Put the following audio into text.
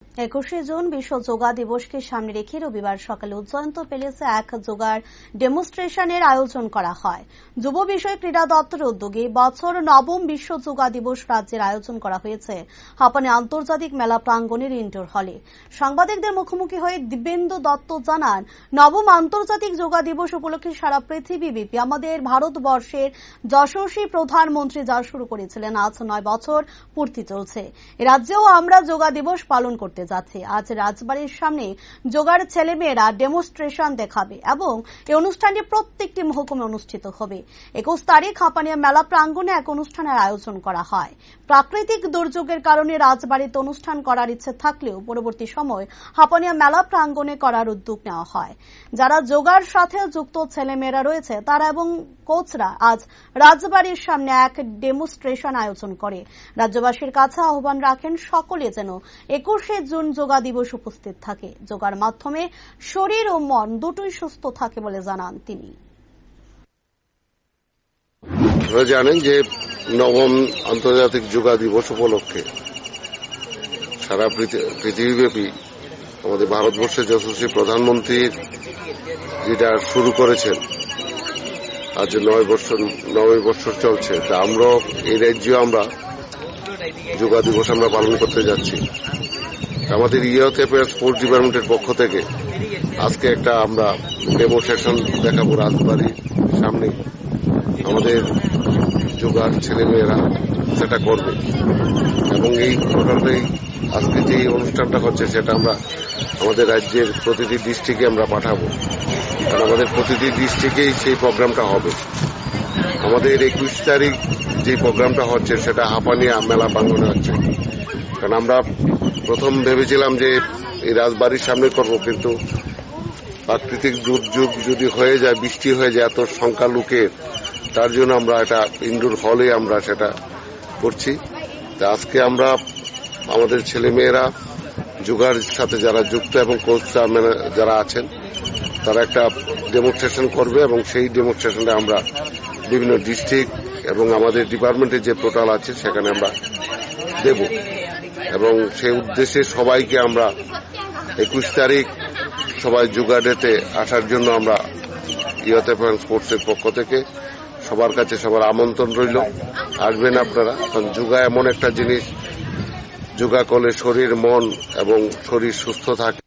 21শে June বিশ্ব যোগা দিবসকে সামনে রেখে রবিবার সকালে উজ্জয়ন্ত প্যালেসে এক যোগার ডেমনস্ট্রেশনের আয়োজন করা হয়। যুব বিষয় ক্রীড়া দপ্তরের উদ্যোগে বছর নবম বিশ্ব যোগা দিবস রাজ্যের আয়োজন করা হয়েছে হাপানি আন্তর্জাতিক মেলা প্রাঙ্গণের ইনডোর হলে। সাংবাদিকদের মুখোমুখি হয়ে দিব্যেন্দু দত্ত জানান, নবম আন্তর্জাতিক যোগা দিবস উপলক্ষে সারা পৃথিবীব্যাপী আমাদের ভারতবর্ষের যশস্বী প্রধানমন্ত্রী যা শুরু করেছিলেন আজ 9 বছর পূর্তি চলছে। এ রাজ্যেও আমরা যোগা দিবস পালন করতে যাচ্ছে। আজ রাজবাড়ির সামনে যোগার ছেলেমেয়েরা ডেমনস্ট্রেশন দেখাবে এবং এই অনুষ্ঠানটি প্রত্যেকটি মহকুমে অনুষ্ঠিত হবে। 21 তারিখ হাপানিয়া মেলা প্রাঙ্গণে এক অনুষ্ঠানের আয়োজন করা হয়। প্রাকৃতিক দুর্যোগের কারণে রাজবাড়িতে অনুষ্ঠান করার ইচ্ছে থাকলেও পরবর্তী সময় হাপানিয়া মেলা প্রাঙ্গণে করার উদ্যোগ নেওয়া হয়। যারা যোগার সাথে যুক্ত ছেলেমেয়েরা রয়েছে তারা এবং কোচরা আজ রাজবাড়ির সামনে এক ডেমনস্ট্রেশন আয়োজন করে। রাজ্যবাসীর কাছে আহ্বান রাখেন সকলে যেন 21শে জুন যোগা দিবস উপস্থিত থাকে। যোগার মাধ্যমে শরীর ও মন দুটোই সুস্থ থাকে বলে জানান তিনি। আপনারা জানেন যে নবম আন্তর্জাতিক যোগা দিবস উপলক্ষে সারা পৃথিবীব্যাপী আমাদের ভারতবর্ষের যশস্বী প্রধানমন্ত্রী যেটা শুরু করেছেন, আজ 9 বছর চলছে। তা আমরা এই রাজ্যে আমরা যোগা দিবস আমরা পালন করতে যাচ্ছি। আমাদের ইয়ুথ অ্যাফেয়ার্স স্পোর্টস ডিপার্টমেন্টের পক্ষ থেকে আজকে একটা আমরা ডেমনস্ট্রেশন দেখাবো রাজবাড়ির সামনে। আমাদের যোগার ছেলেমেয়েরা সেটা করবে এবং এই প্রকারেই আজকে যে অনুষ্ঠানটা হচ্ছে সেটা আমরা আমাদের রাজ্যের প্রতিটি ডিস্ট্রিক্টে আমরা পাঠাবো, কারণ আমাদের প্রতিটি ডিস্ট্রিক্টেই সেই প্রোগ্রামটা হবে। আমাদের 21 তারিখ যে প্রোগ্রামটা হচ্ছে সেটা হাপানিয়া মেলা প্রাঙ্গণে হচ্ছে। কারণ আমরা প্রথম ভেবেছিলাম যে এই রাজবাড়ির সামনে করব, কিন্তু প্রাকৃতিক দুর্যোগ যদি হয়ে যায়, বৃষ্টি হয়ে যায়, এত সংখ্যা লোকের, তার জন্য আমরা এটা ইনডোর হলে আমরা সেটা করছি। আজকে আমরা আমাদের ছেলেমেয়েরা যোগার সাথে যারা যুক্ত এবং কোচরা যারা আছেন তারা একটা ডেমনস্ট্রেশন করবে এবং সেই ডেমনস্ট্রেশনে আমরা বিভিন্ন ডিস্ট্রিক্ট এবং আমাদের ডিপার্টমেন্টের যে পোর্টাল আছে সেখানে আমরা দেব এবং সেই উদ্দেশ্যে সবাইকে আমরা 21 তারিখ সবাই যোগা ডেতে আসার জন্য আমরা ইয়ুথ অ্যাফেয়ার্স স্পোর্টসের পক্ষ থেকে সবার কাছে সবার আমন্ত্রণ রইল। আসবেন আপনারা, কারণ যোগা এমন একটা জিনিস, যোগা করলে শরীর মন এবং শরীর সুস্থ থাকে।